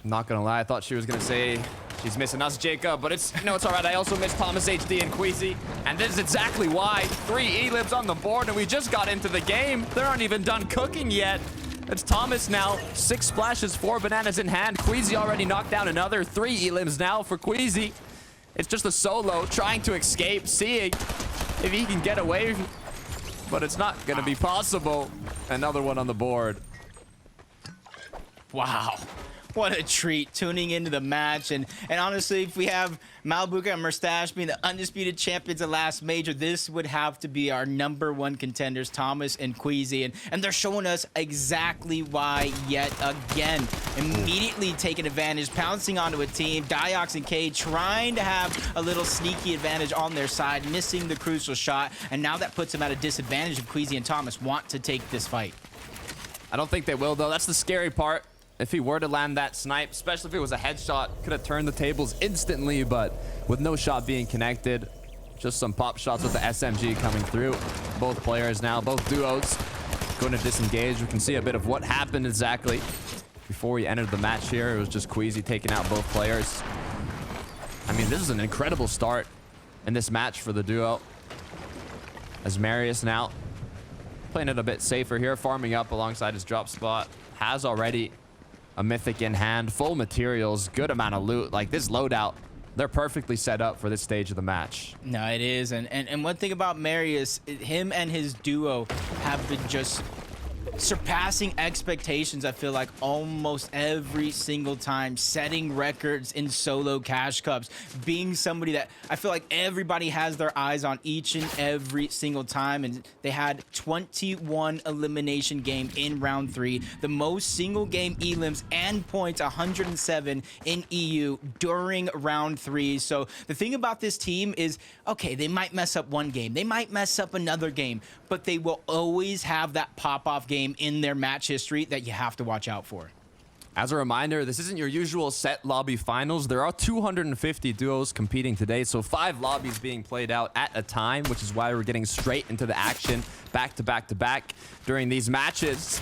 Not gonna lie, I thought she was gonna say she's missing us, Jacob, but it's, no, it's all right. I also miss Thomas HD and Queasy, and this is exactly why. 3 E-libs on the board, and we just got into the game. They aren't even done cooking yet. It's Thomas now, 6 splashes, 4 bananas in hand. Queasy already knocked down another. 3 E-libs now for Queasy. It's just a solo trying to escape, seeing if he can get away, but it's not gonna be possible. Another one on the board. Wow. What a treat tuning into the match. And honestly, if we have Malbuka and Mustache being the undisputed champions of last major, this would have to be our #1 contenders, Thomas and Queasy. And they're showing us exactly why yet again. Immediately taking advantage, pouncing onto a team. Diox and K trying to have a little sneaky advantage on their side, missing the crucial shot. And now that puts them at a disadvantage if Queasy and Thomas want to take this fight. I don't think they will, though. That's the scary part. If he were to land that snipe, especially if it was a headshot, could have turned the tables instantly, but with no shot being connected, just some pop shots with the SMG coming through. Both players now, both duos, going to disengage. We can see a bit of what happened exactly before we entered the match here. It was just Queasy taking out both players. I mean, this is an incredible start in this match for the duo. As Marius now playing it a bit safer here, farming up alongside his drop spot. Has already a mythic in hand, full materials, good amount of loot. Like, this loadout, they're perfectly set up for this stage of the match. No, it is. And one thing about Marius, him and his duo have been just surpassing expectations, I feel like, almost every single time, setting records in solo cash cups, being somebody that I feel like everybody has their eyes on each and every single time. And they had 21 elimination game in round 3, the most single game elims and points, 107 in EU during round 3. So the thing about this team is, okay, they might mess up one game, they might mess up another game, but they will always have that pop-off game in their match history that you have to watch out for. As a reminder, this isn't your usual set lobby finals. There are 250 duos competing today, so 5 lobbies being played out at a time, which is why we're getting straight into the action back to back to back during these matches.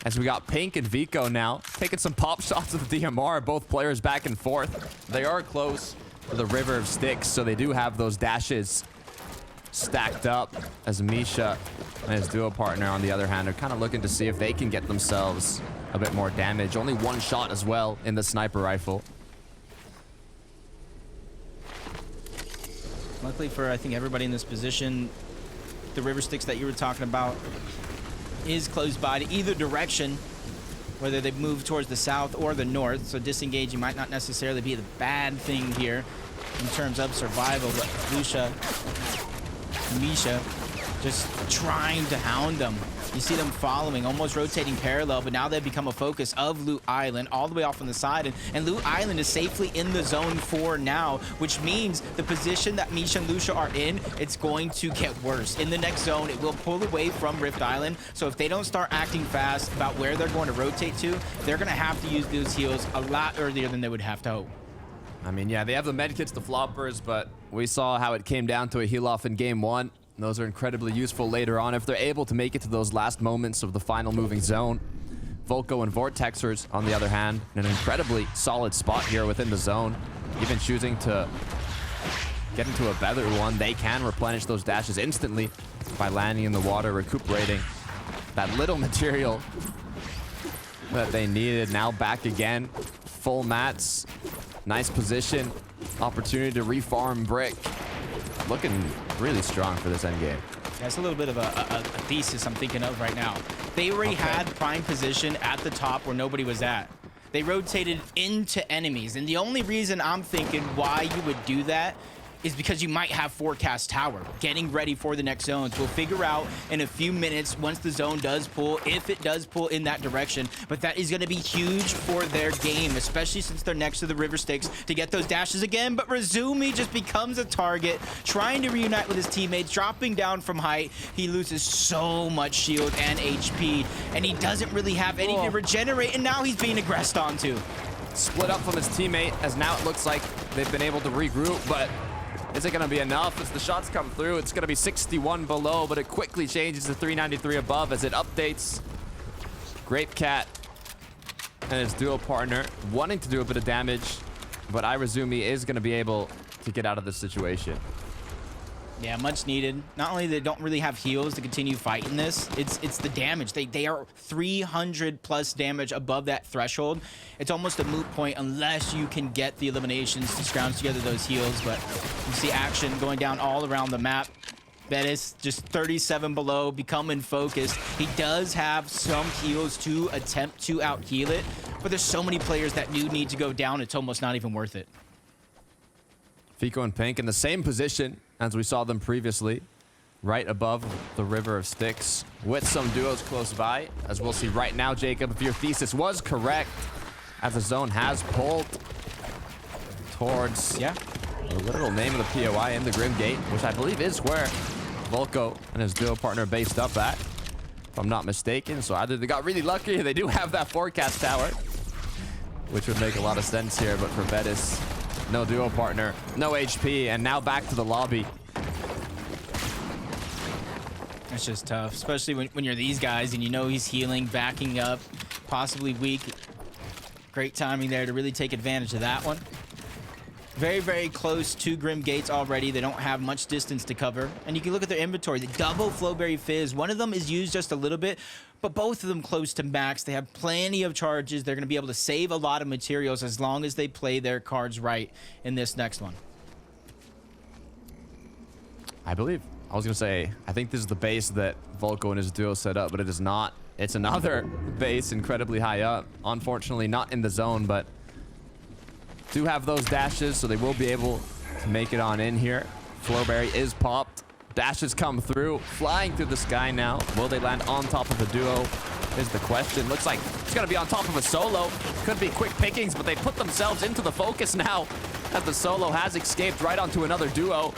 As we got Pink and Vico now taking some pop shots with the DMR, both players back and forth. They are close to the river of sticks, so they do have those dashes stacked up, as Misha and his duo partner, on the other hand, are kind of looking to see if they can get themselves a bit more damage. Only 1 shot as well in the sniper rifle. Luckily for, I think, everybody in this position, the river sticks that you were talking about is close by to either direction, whether they move towards the south or the north. So disengaging might not necessarily be the bad thing here in terms of survival, but Misha just trying to hound them. You see them following, almost rotating parallel, but now they've become a focus of Loot Island all the way off on the side, and Loot Island is safely in the zone 4 now, which means the position that Misha and Lucia are in, it's going to get worse. In the next zone, it will pull away from Rift Island, so if they don't start acting fast about where they're going to rotate to, they're going to have to use those heals a lot earlier than they would have to hope. I mean, yeah, they have the medkits, the floppers, but we saw how it came down to a heal off in game 1. Those are incredibly useful later on if they're able to make it to those last moments of the final moving zone. Volko and Vortexers, on the other hand, in an incredibly solid spot here within the zone. Even choosing to get into a better one, they can replenish those dashes instantly by landing in the water, recuperating that little material that they needed. Now back again, full mats, nice position, opportunity to refarm brick. Looking really strong for this endgame. That's a little bit of a thesis I'm thinking of right now. They already had prime position at the top where nobody was at. They rotated into enemies, and the only reason I'm thinking why you would do that is because you might have Forecast Tower getting ready for the next zones. We'll figure out in a few minutes once the zone does pull, if it does pull in that direction, but that is going to be huge for their game, especially since they're next to the river sticks to get those dashes again. But Razumi just becomes a target, trying to reunite with his teammates, dropping down from height. He loses so much shield and HP, and he doesn't really have any to regenerate, and now he's being aggressed onto. Split up from his teammate, as now it looks like they've been able to regroup, but is it going to be enough? As the shots come through, it's going to be 61 below, but it quickly changes to 393 above as it updates. Grape Cat and his duo partner wanting to do a bit of damage, but Irazumi is going to be able to get out of this situation. Yeah, much needed. Not only they don't really have heals to continue fighting this, it's the damage. They are 300 plus damage above that threshold. It's almost a moot point unless you can get the eliminations to scrounge together those heals. But you see action going down all around the map. Bettis just 37 below, becoming focused. He does have some heals to attempt to out heal it, but there's so many players that do need to go down, it's almost not even worth it. Fico and Pink in the same position as we saw them previously, right above the River of Styx, with some duos close by. As we'll see right now, Jacob, if your thesis was correct, as the zone has pulled towards the literal name of the POI in the Grim Gate, which I believe is where Volko and his duo partner based up at, if I'm not mistaken. So either they got really lucky, or they do have that forecast tower, which would make a lot of sense here. But for Bettis, no duo partner, no HP, and now back to the lobby. It's just tough, especially when you're these guys and you know he's healing, backing up, possibly weak. Great timing there to really take advantage of that one. Very, very close to Grim Gates already. They don't have much distance to cover. And you can look at their inventory. The double Flowberry Fizz. One of them is used just a little bit, but both of them close to max. They have plenty of charges. They're going to be able to save a lot of materials as long as they play their cards right in this next one. I believe. I was going to say, I think this is the base that Volko and his duo set up, but it is not. It's another base incredibly high up. Unfortunately, not in the zone, but do have those dashes, so they will be able to make it on in here. Flowberry is popped. Dashes come through, flying through the sky now. Will they land on top of the duo is the question. Looks like it's going to be on top of a solo. Could be quick pickings, but they put themselves into the focus now as the solo has escaped right onto another duo.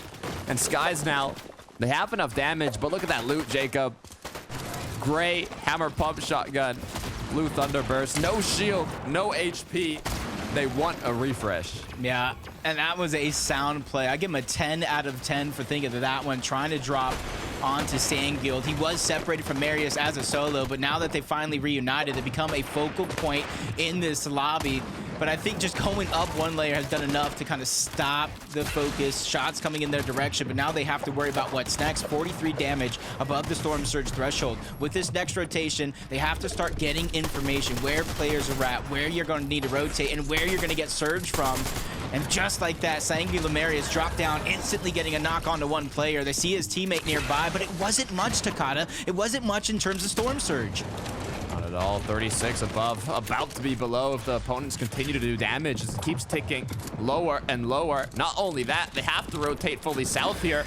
And Skies now, they have enough damage, but look at that loot, Jacob. Gray hammer pump shotgun, blue thunderburst, no shield, no HP. They want a refresh. Yeah, and that was a sound play. I give him a 10 out of 10 for thinking of that one, trying to drop onto Sandguild. He was separated from Marius as a solo, but now that they finally reunited, they become a focal point in this lobby. But I think just going up one layer has done enough to kind of stop the focus. Shots coming in their direction, but now they have to worry about what's next. 43 damage above the Storm Surge threshold. With this next rotation, they have to start getting information where players are at, where you're going to need to rotate, and where you're going to get Surge from. And just like that, Sangula Marius dropped down, instantly getting a knock onto one player. They see his teammate nearby, but it wasn't much, Takata. It wasn't much in terms of Storm Surge. Not at all. 36 above, about to be below if the opponents continue to do damage as it keeps ticking lower and lower. Not only that, they have to rotate fully south here.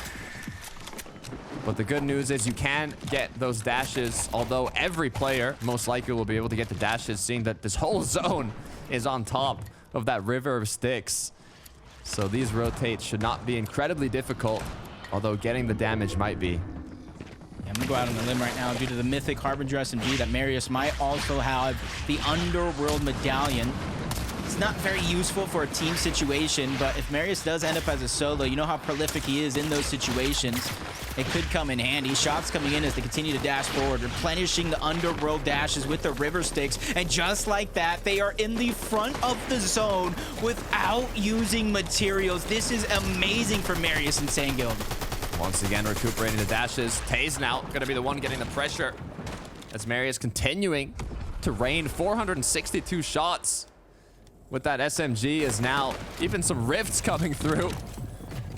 But the good news is you can get those dashes, although every player most likely will be able to get the dashes, seeing that this whole zone is on top of that River of Styx. So these rotates should not be incredibly difficult, although getting the damage might be. I'm gonna go out on the limb right now due to the mythic Harbinger SMG that Marius might also have the Underworld Medallion. It's not very useful for a team situation, but if Marius does end up as a solo, you know how prolific he is in those situations. It could come in handy. Shots coming in as they continue to dash forward, replenishing the Underworld dashes with the River Sticks. And just like that, they are in the front of the zone without using materials. This is amazing for Marius and Sandguild. Once again, recuperating the dashes. Taze now going to be the one getting the pressure as Marius continuing to rain 462 shots with that SMG is now even some rifts coming through.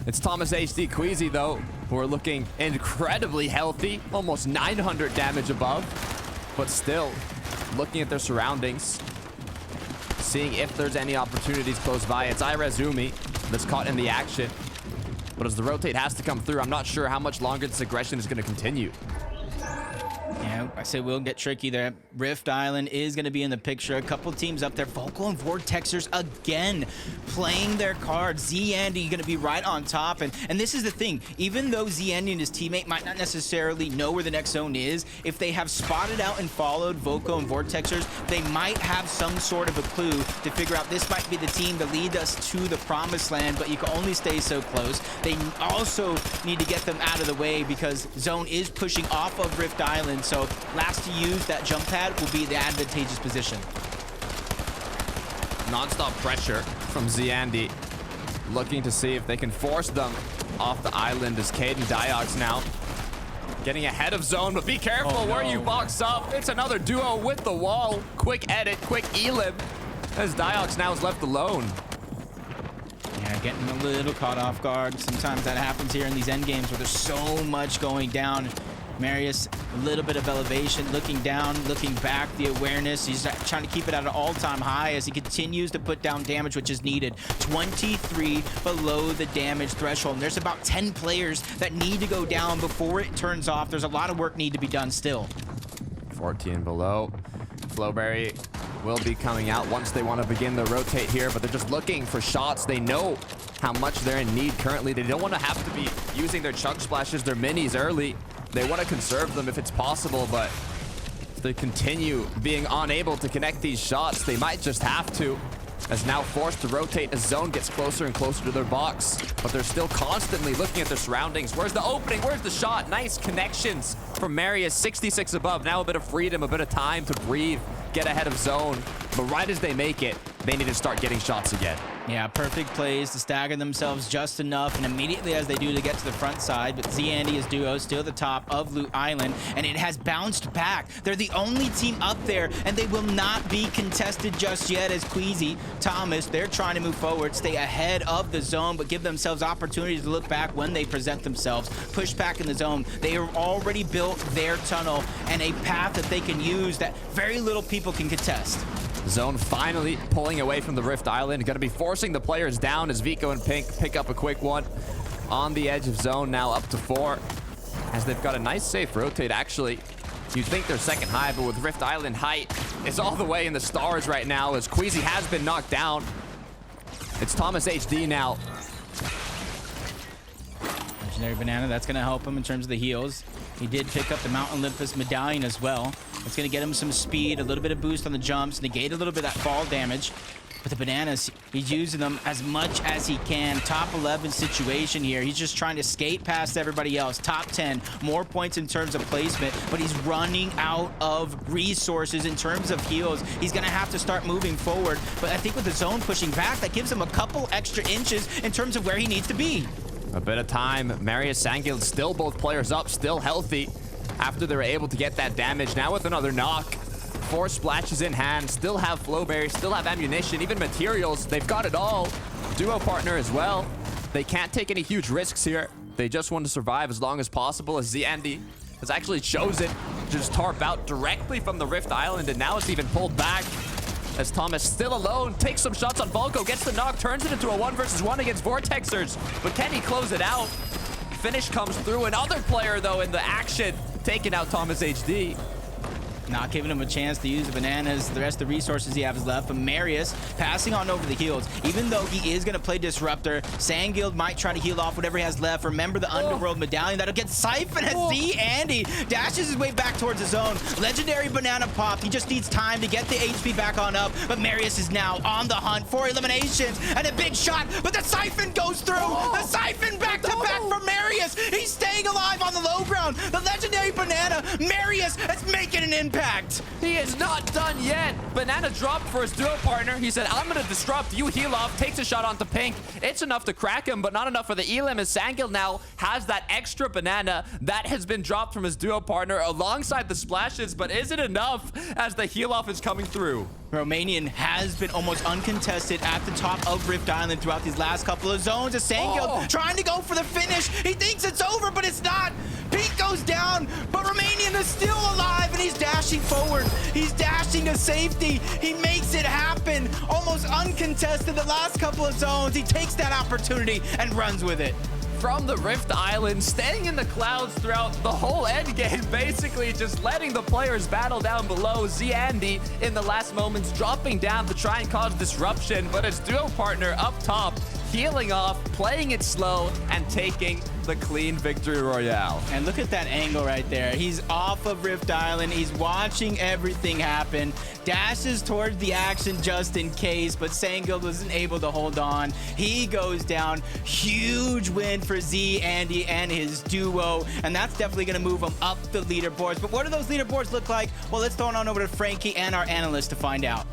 It's Thomas HD Queasy, though, who are looking incredibly healthy, almost 900 damage above, but still looking at their surroundings, seeing if there's any opportunities close by. It's Irazumi that's caught in the action. But as the rotate has to come through, I'm not sure how much longer this aggression is going to continue. Yeah, I say we'll get tricky there. Rift Island is going to be in the picture. A couple teams up there. Volko and Vortexers again playing their cards. Z-Andy going to be right on top. And this is the thing. Even though Z-Andy and his teammate might not necessarily know where the next zone is, if they have spotted out and followed Volko and Vortexers, they might have some sort of a clue to figure out this might be the team to lead us to the promised land, but you can only stay so close. They also need to get them out of the way because zone is pushing off of Rift Island. So last to use that jump pad will be the advantageous position. Non-stop pressure from Zandy, looking to see if they can force them off the island as Caden Diox now getting ahead of zone, but be careful where you box up. It's another duo with the wall. Quick edit, quick elim, as Diox now is left alone. Yeah, getting a little caught off guard. Sometimes that happens here in these end games where there's so much going down. Marius, a little bit of elevation, looking down, looking back, the awareness. He's trying to keep it at an all-time high as he continues to put down damage, which is needed. 23 below the damage threshold. And there's about 10 players that need to go down before it turns off. There's a lot of work need to be done still. 14 below. Flowberry will be coming out once they want to begin the rotate here, but they're just looking for shots. They know how much they're in need currently. They don't want to have to be using their chunk splashes, their minis early. They want to conserve them if it's possible, but if they continue being unable to connect these shots, they might just have to, as now forced to rotate as zone gets closer and closer to their box. But they're still constantly looking at their surroundings. Where's the opening? Where's the shot? Nice connections from Marius, 66 above. Now a bit of freedom, a bit of time to breathe, get ahead of zone. But right as they make it, they need to start getting shots again. Yeah, perfect plays to stagger themselves just enough, and immediately as they do, they get to the front side. But Zandy's duo still at the top of Loot Island, and it has bounced back. They're the only team up there, and they will not be contested just yet as Queasy, Thomas, they're trying to move forward, stay ahead of the zone, but give themselves opportunities to look back when they present themselves. Push back in the zone. They have already built their tunnel and a path that they can use that very little people can contest. Zone finally pulling away from the Rift Island. Going to be forcing the players down as Vico and Pink pick up a quick one on the edge of zone, now up to 4. As they've got a nice safe rotate, actually. You'd think they're second high, but with Rift Island height is all the way in the stars right now as Queasy has been knocked down. It's Thomas HD now. Legendary Banana, that's going to help him in terms of the heals. He did pick up the Mount Olympus medallion as well. It's going to get him some speed, a little bit of boost on the jumps, negate a little bit of that fall damage. But the bananas, he's using them as much as he can. Top 11 situation here. He's just trying to skate past everybody else. Top 10, more points in terms of placement, but he's running out of resources in terms of heals. He's going to have to start moving forward. But I think with the zone pushing back, that gives him a couple extra inches in terms of where he needs to be. A bit of time. Marius, Sangild, still both players up, still healthy after they were able to get that damage. Now with another knock. 4 splashes in hand, still have Flowberry, still have ammunition, even materials. They've got it all. Duo partner as well. They can't take any huge risks here. They just want to survive as long as possible, as Zandy has actually chosen to just tarp out directly from the Rift Island, and now it's even pulled back as Thomas still alone takes some shots on Volko, gets the knock, turns it into a 1 versus 1 against Vortexers. But can he close it out? Finish comes through. Another player, though, in the action, taking out Thomas HD. Not giving him a chance to use the bananas, the rest of the resources he has left. But Marius passing on over the heals. Even though he is going to play Disruptor, Sangild might try to heal off whatever he has left. Remember the Underworld medallion that'll get siphoned as Zandy dashes his way back towards his zone. Legendary banana pop. He just needs time to get the HP back on up. But Marius is now on the hunt for eliminations and a big shot. But the siphon goes through. The siphon back to back from Marius. He's staying alive on the low ground. The legendary banana. Marius is making an impact. He is not done yet. Banana dropped for his duo partner. He said, I'm going to disrupt. You heal off. Takes a shot onto Pink. It's enough to crack him, but not enough for the elim, as Sangild now has that extra banana that has been dropped from his duo partner alongside the splashes. But is it enough as the heal off is coming through? Romanian has been almost uncontested at the top of Rift Island throughout these last couple of zones. As Sangild trying to go for the finish. He thinks it's over, but it's not. Pink goes down, but Romanian is still alive, and he's dashing forward. He's dashing to safety. He makes it happen. Almost uncontested the last couple of zones. He takes that opportunity and runs with it. From the Rift Island, staying in the clouds throughout the whole end game, basically just letting the players battle down below. Zandy in the last moments dropping down to try and cause disruption, but his duo partner up top healing off, playing it slow, and taking the clean victory royale. And look at that angle right there. He's off of Rift Island. He's watching everything happen. Dashes towards the action just in case, but Sangild wasn't able to hold on. He goes down. Huge win for Zandy and his duo, and that's definitely going to move him up the leaderboards. But what do those leaderboards look like? Well, let's throw it on over to Frankie and our analyst to find out.